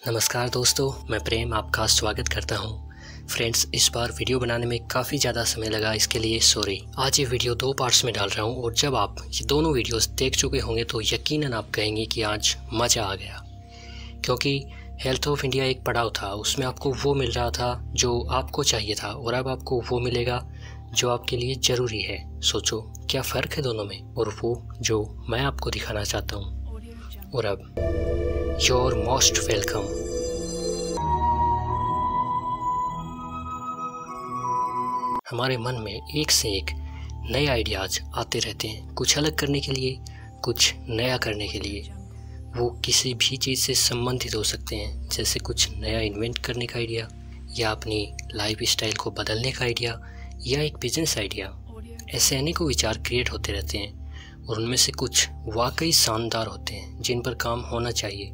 नमस्कार दोस्तों, मैं प्रेम आपका स्वागत करता हूं। फ्रेंड्स, इस बार वीडियो बनाने में काफ़ी ज़्यादा समय लगा, इसके लिए सॉरी। आज ये वीडियो 2 पार्ट्स में डाल रहा हूं और जब आप ये दोनों वीडियोस देख चुके होंगे तो यकीनन आप कहेंगे कि आज मज़ा आ गया, क्योंकि हेल्थ ऑफ इंडिया एक पड़ाव था, उसमें आपको वो मिल रहा था जो आपको चाहिए था और अब आपको वो मिलेगा जो आपके लिए ज़रूरी है। सोचो क्या फ़र्क है दोनों में, और वो जो मैं आपको दिखाना चाहता हूँ। और अब योर मोस्ट वेलकम। हमारे मन में एक से एक नए आइडियाज़ आते रहते हैं, कुछ अलग करने के लिए, कुछ नया करने के लिए। वो किसी भी चीज़ से संबंधित हो सकते हैं, जैसे कुछ नया इन्वेंट करने का आइडिया, या अपनी लाइफ स्टाइल को बदलने का आइडिया, या एक बिजनेस आइडिया। ऐसे अनेकों विचार क्रिएट होते रहते हैं और उनमें से कुछ वाकई शानदार होते हैं जिन पर काम होना चाहिए,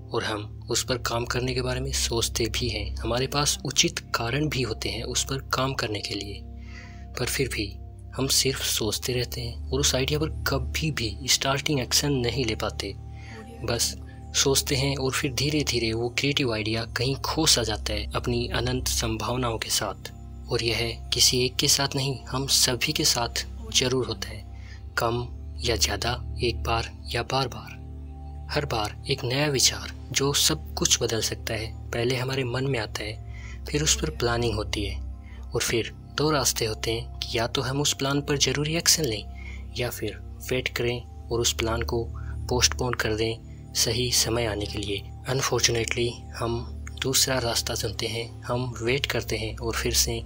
और हम उस पर काम करने के बारे में सोचते भी हैं। हमारे पास उचित कारण भी होते हैं उस पर काम करने के लिए, पर फिर भी हम सिर्फ सोचते रहते हैं और उस आइडिया पर कभी भी स्टार्टिंग एक्शन नहीं ले पाते। बस सोचते हैं और फिर धीरे धीरे वो क्रिएटिव आइडिया कहीं खो सा जाता है अपनी अनंत संभावनाओं के साथ। और यह किसी एक के साथ नहीं, हम सभी के साथ जरूर होता है, कम या ज़्यादा, एक बार या बार बार। हर बार एक नया विचार जो सब कुछ बदल सकता है पहले हमारे मन में आता है, फिर उस पर प्लानिंग होती है, और फिर 2 रास्ते होते हैं कि या तो हम उस प्लान पर ज़रूरी एक्शन लें या फिर वेट करें और उस प्लान को पोस्टपोन कर दें सही समय आने के लिए। अनफॉर्चुनेटली हम दूसरा रास्ता चुनते हैं, हम वेट करते हैं और फिर से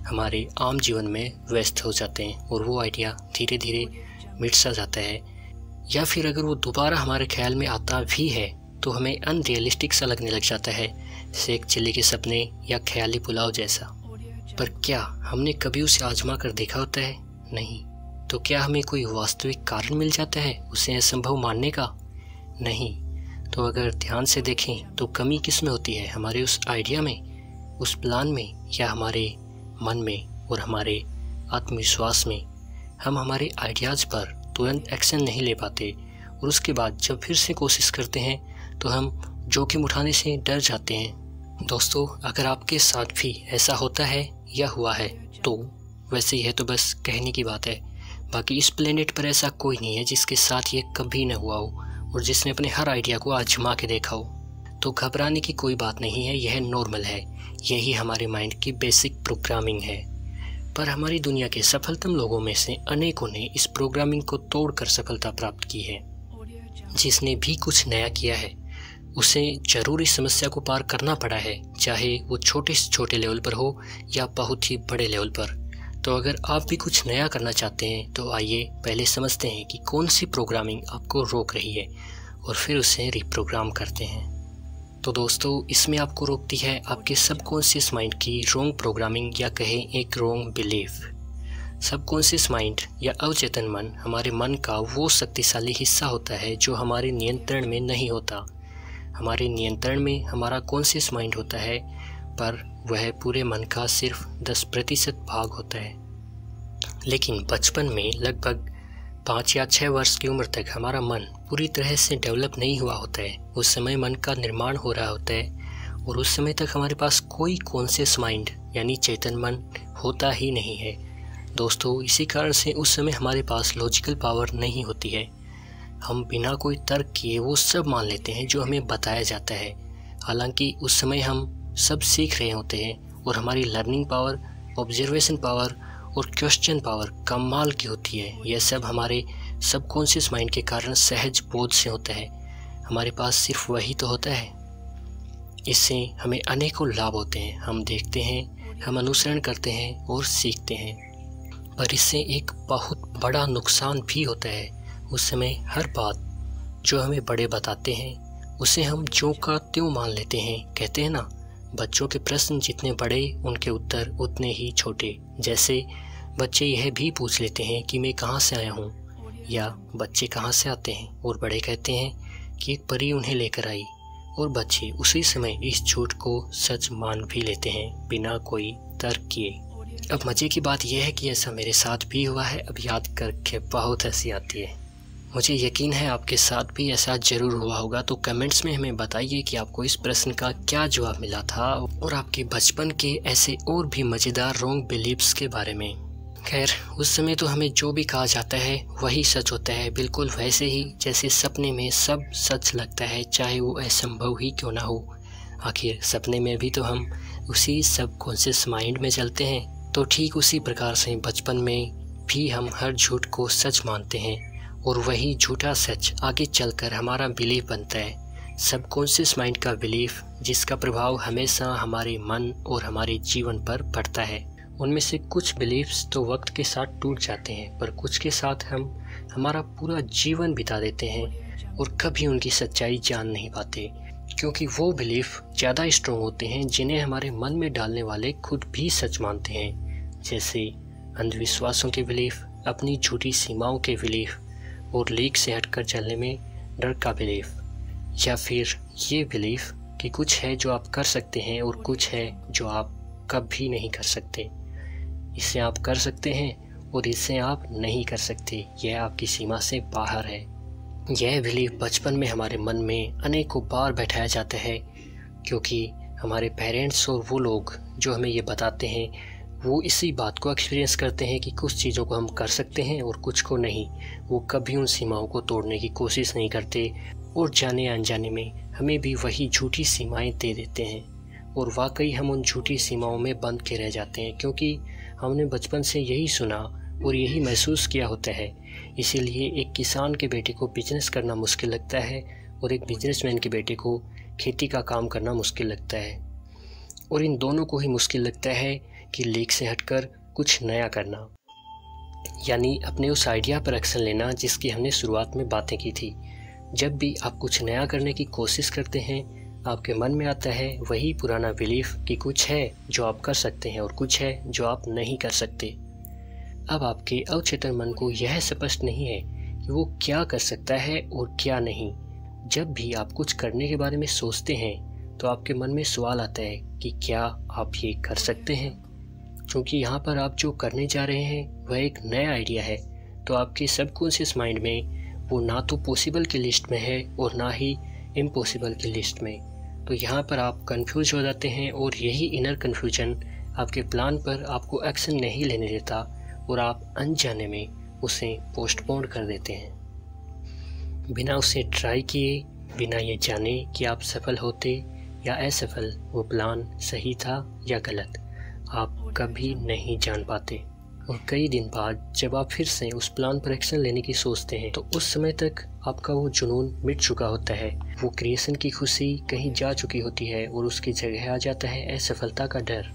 हमारे आम जीवन में व्यस्त हो जाते हैं और वो आइडिया धीरे धीरे मिट सा जाता है। या फिर अगर वो दोबारा हमारे ख्याल में आता भी है तो हमें अनरियलिस्टिक सा लगने लग जाता है, सेक चिल्ली के सपने या ख्याली पुलाव जैसा। पर क्या हमने कभी उसे आजमा कर देखा होता है? नहीं। तो क्या हमें कोई वास्तविक कारण मिल जाता है उसे असंभव मानने का? नहीं। तो अगर ध्यान से देखें तो कमी किस में होती है, हमारे उस आइडिया में, उस प्लान में, या हमारे मन में और हमारे आत्मविश्वास में? हम हमारे आइडियाज़ पर तुरंत एक्शन नहीं ले पाते और उसके बाद जब फिर से कोशिश करते हैं तो हम जोखिम उठाने से डर जाते हैं। दोस्तों, अगर आपके साथ भी ऐसा होता है या हुआ है तो वैसे यह तो बस कहने की बात है। बाकी इस प्लेनेट पर ऐसा कोई नहीं है जिसके साथ ये कभी न हुआ हो और जिसने अपने हर आइडिया को आजमा के देखा हो। तो घबराने की कोई बात नहीं है, यह नॉर्मल है। यही हमारे माइंड की बेसिक प्रोग्रामिंग है। पर हमारी दुनिया के सफलतम लोगों में से अनेकों ने इस प्रोग्रामिंग को तोड़कर सफलता प्राप्त की है। जिसने भी कुछ नया किया है उसे जरूर इस समस्या को पार करना पड़ा है, चाहे वो छोटे से छोटे लेवल पर हो या बहुत ही बड़े लेवल पर। तो अगर आप भी कुछ नया करना चाहते हैं तो आइए पहले समझते हैं कि कौन सी प्रोग्रामिंग आपको रोक रही है और फिर उसे रिप्रोग्राम करते हैं। तो दोस्तों, इसमें आपको रोकती है आपके सबकॉन्शियस माइंड की रॉन्ग प्रोग्रामिंग, या कहें एक रॉन्ग बिलीफ। सबकॉन्शियस माइंड या अवचेतन मन हमारे मन का वो शक्तिशाली हिस्सा होता है जो हमारे नियंत्रण में नहीं होता। हमारे नियंत्रण में हमारा कॉन्शियस माइंड होता है, पर वह पूरे मन का सिर्फ 10% भाग होता है। लेकिन बचपन में लगभग 5 या 6 वर्ष की उम्र तक हमारा मन पूरी तरह से डेवलप नहीं हुआ होता है। उस समय मन का निर्माण हो रहा होता है और उस समय तक हमारे पास कोई कॉन्शियस माइंड यानी चेतन मन होता ही नहीं है। दोस्तों, इसी कारण से उस समय हमारे पास लॉजिकल पावर नहीं होती है। हम बिना कोई तर्क किए वो सब मान लेते हैं जो हमें बताया जाता है। हालांकि उस समय हम सब सीख रहे होते हैं और हमारी लर्निंग पावर, ऑब्जर्वेशन पावर और क्वेश्चन पावर कमाल की होती है। यह सब हमारे सबकॉन्शियस माइंड के कारण सहज बोध से होता है। हमारे पास सिर्फ वही तो होता है। इससे हमें अनेकों लाभ होते हैं। हम देखते हैं, हम अनुसरण करते हैं और सीखते हैं, पर इससे एक बहुत बड़ा नुकसान भी होता है। उस समय हर बात जो हमें बड़े बताते हैं उसे हम ज्यों का त्यों मान लेते हैं। कहते हैं ना, बच्चों के प्रश्न जितने बड़े उनके उत्तर उतने ही छोटे। जैसे बच्चे यह भी पूछ लेते हैं कि मैं कहाँ से आया हूँ, या बच्चे कहाँ से आते हैं, और बड़े कहते हैं कि एक परी उन्हें लेकर आई, और बच्चे उसी समय इस झूठ को सच मान भी लेते हैं बिना कोई तर्क किए। अब मज़े की बात यह है कि ऐसा मेरे साथ भी हुआ है। अब याद करके बहुत हंसी आती है। मुझे यकीन है आपके साथ भी ऐसा ज़रूर हुआ होगा। तो कमेंट्स में हमें बताइए कि आपको इस प्रश्न का क्या जवाब मिला था और आपके बचपन के ऐसे और भी मज़ेदार रॉन्ग बिलीव्स के बारे में। खैर, उस समय तो हमें जो भी कहा जाता है वही सच होता है, बिल्कुल वैसे ही जैसे सपने में सब सच लगता है, चाहे वो असंभव ही क्यों ना हो। आखिर सपने में भी तो हम उसी सबकॉन्शियस माइंड में चलते हैं। तो ठीक उसी प्रकार से बचपन में भी हम हर झूठ को सच मानते हैं और वही झूठा सच आगे चलकर हमारा बिलीफ बनता है, सबकॉन्शियस माइंड का बिलीफ, जिसका प्रभाव हमेशा हमारे मन और हमारे जीवन पर पड़ता है। उनमें से कुछ बिलीफ्स तो वक्त के साथ टूट जाते हैं, पर कुछ के साथ हम हमारा पूरा जीवन बिता देते हैं और कभी उनकी सच्चाई जान नहीं पाते, क्योंकि वो बिलीफ ज़्यादा स्ट्रॉन्ग होते हैं जिन्हें हमारे मन में डालने वाले खुद भी सच मानते हैं। जैसे अंधविश्वासों के बिलीफ, अपनी झूठी सीमाओं के बिलीफ और लीक से हटकर चलने में डर का बिलीफ, या फिर ये बिलीफ कि कुछ है जो आप कर सकते हैं और कुछ है जो आप कभी नहीं कर सकते। इसे आप कर सकते हैं और इसे आप नहीं कर सकते, यह आपकी सीमा से बाहर है। यह बिलीफ बचपन में हमारे मन में अनेकों बार बैठाया जाता है, क्योंकि हमारे पेरेंट्स और वो लोग जो हमें ये बताते हैं वो इसी बात को एक्सपीरियंस करते हैं कि कुछ चीज़ों को हम कर सकते हैं और कुछ को नहीं। वो कभी उन सीमाओं को तोड़ने की कोशिश नहीं करते और जाने अनजाने में हमें भी वही झूठी सीमाएं दे देते हैं। और वाकई हम उन झूठी सीमाओं में बंद के रह जाते हैं, क्योंकि हमने बचपन से यही सुना और यही महसूस किया होता है। इसीलिए एक किसान के बेटे को बिजनेस करना मुश्किल लगता है और एक बिजनेसमैन के बेटे को खेती का काम करना मुश्किल लगता है। और इन दोनों को ही मुश्किल लगता है कि लीक से हटकर कुछ नया करना, यानी अपने उस आइडिया पर एक्शन लेना जिसकी हमने शुरुआत में बातें की थी। जब भी आप कुछ नया करने की कोशिश करते हैं, आपके मन में आता है वही पुराना बिलीफ कि कुछ है जो आप कर सकते हैं और कुछ है जो आप नहीं कर सकते। अब आपके अवचेतन मन को यह स्पष्ट नहीं है कि वो क्या कर सकता है और क्या नहीं। जब भी आप कुछ करने के बारे में सोचते हैं तो आपके मन में सवाल आता है कि क्या आप ये कर सकते हैं, क्योंकि यहाँ पर आप जो करने जा रहे हैं वह एक नया आइडिया है। तो आपके सबकॉन्शियस माइंड में वो ना तो पॉसिबल की लिस्ट में है और ना ही इम्पॉसिबल की लिस्ट में। तो यहाँ पर आप कंफ्यूज हो जाते हैं और यही इनर कन्फ्यूजन आपके प्लान पर आपको एक्शन नहीं लेने देता और आप अनजाने में उसे पोस्टपोन कर देते हैं। बिना उसे ट्राई किए, बिना ये जाने कि आप सफल होते या असफल, वो प्लान सही था या गलत, आप कभी नहीं जान पाते। और कई दिन बाद जब आप फिर से उस प्लान पर एक्शन लेने की सोचते हैं तो उस समय तक आपका वो जुनून मिट चुका होता है, वो क्रिएशन की खुशी कहीं जा चुकी होती है और उसकी जगह आ जाता है असफलता का डर।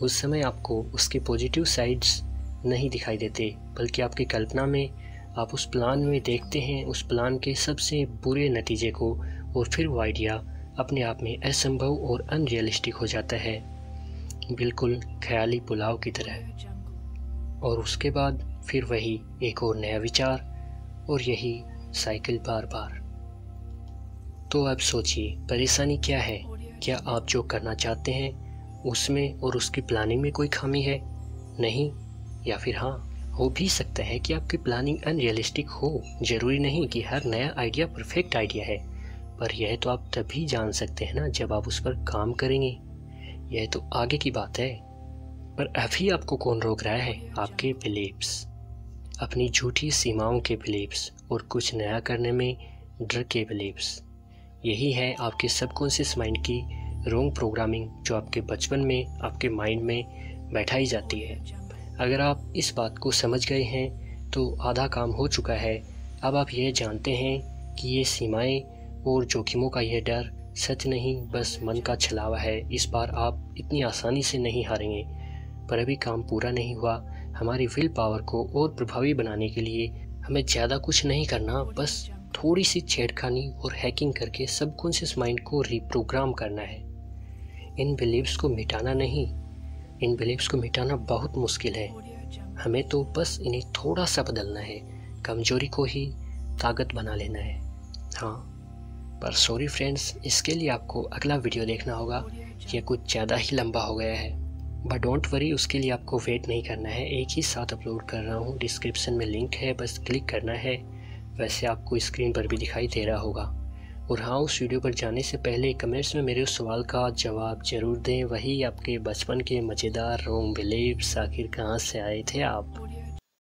उस समय आपको उसके पॉजिटिव साइड्स नहीं दिखाई देते, बल्कि आपकी कल्पना में आप उस प्लान में देखते हैं उस प्लान के सबसे बुरे नतीजे को, और फिर वो आइडिया अपने आप में असंभव और अनरियलिस्टिक हो जाता है, बिल्कुल ख्याली पुलाव की तरह। और उसके बाद फिर वही एक और नया विचार और यही साइकिल बार बार। तो अब सोचिए, परेशानी क्या है? क्या आप जो करना चाहते हैं उसमें और उसकी प्लानिंग में कोई खामी है? नहीं, या फिर हाँ, हो भी सकता है कि आपकी प्लानिंग अनरियलिस्टिक हो। ज़रूरी नहीं कि हर नया आइडिया परफेक्ट आइडिया है, पर यह तो आप तभी जान सकते हैं ना जब आप उस पर काम करेंगे। यह तो आगे की बात है। पर अभी आपको कौन रोक रहा है? आपके बिलीव्स, अपनी झूठी सीमाओं के बिलीव्स और कुछ नया करने में डर के बिलीव्स। यही है आपके सबकॉन्शियस माइंड की रॉन्ग प्रोग्रामिंग, जो आपके बचपन में आपके माइंड में बैठाई जाती है। अगर आप इस बात को समझ गए हैं तो आधा काम हो चुका है। अब आप ये जानते हैं कि ये सीमाएं और जोखिमों का यह डर सच नहीं, बस मन का छलावा है। इस बार आप इतनी आसानी से नहीं हारेंगे। पर अभी काम पूरा नहीं हुआ। हमारी विल पावर को और प्रभावी बनाने के लिए हमें ज़्यादा कुछ नहीं करना, बस थोड़ी सी छेड़खानी और हैकिंग करके सबकॉन्शियस माइंड को रिप्रोग्राम करना है। इन बिलीव्स को मिटाना नहीं, इन बिलीव्स को मिटाना बहुत मुश्किल है। हमें तो बस इन्हें थोड़ा सा बदलना है, कमजोरी को ही ताकत बना लेना है। हाँ, पर सॉरी फ्रेंड्स, इसके लिए आपको अगला वीडियो देखना होगा। यह कुछ ज़्यादा ही लंबा हो गया है, बट डोंट वरी, उसके लिए आपको वेट नहीं करना है। एक ही साथ अपलोड कर रहा हूँ। डिस्क्रिप्शन में लिंक है, बस क्लिक करना है। वैसे आपको स्क्रीन पर भी दिखाई दे रहा होगा। और हाँ, उस वीडियो पर जाने से पहले कमेंट्स में मेरे उस सवाल का जवाब ज़रूर दें, वही आपके बचपन के मज़ेदार रॉन्ग बिलीव्स आखिर कहाँ से आए थे आप।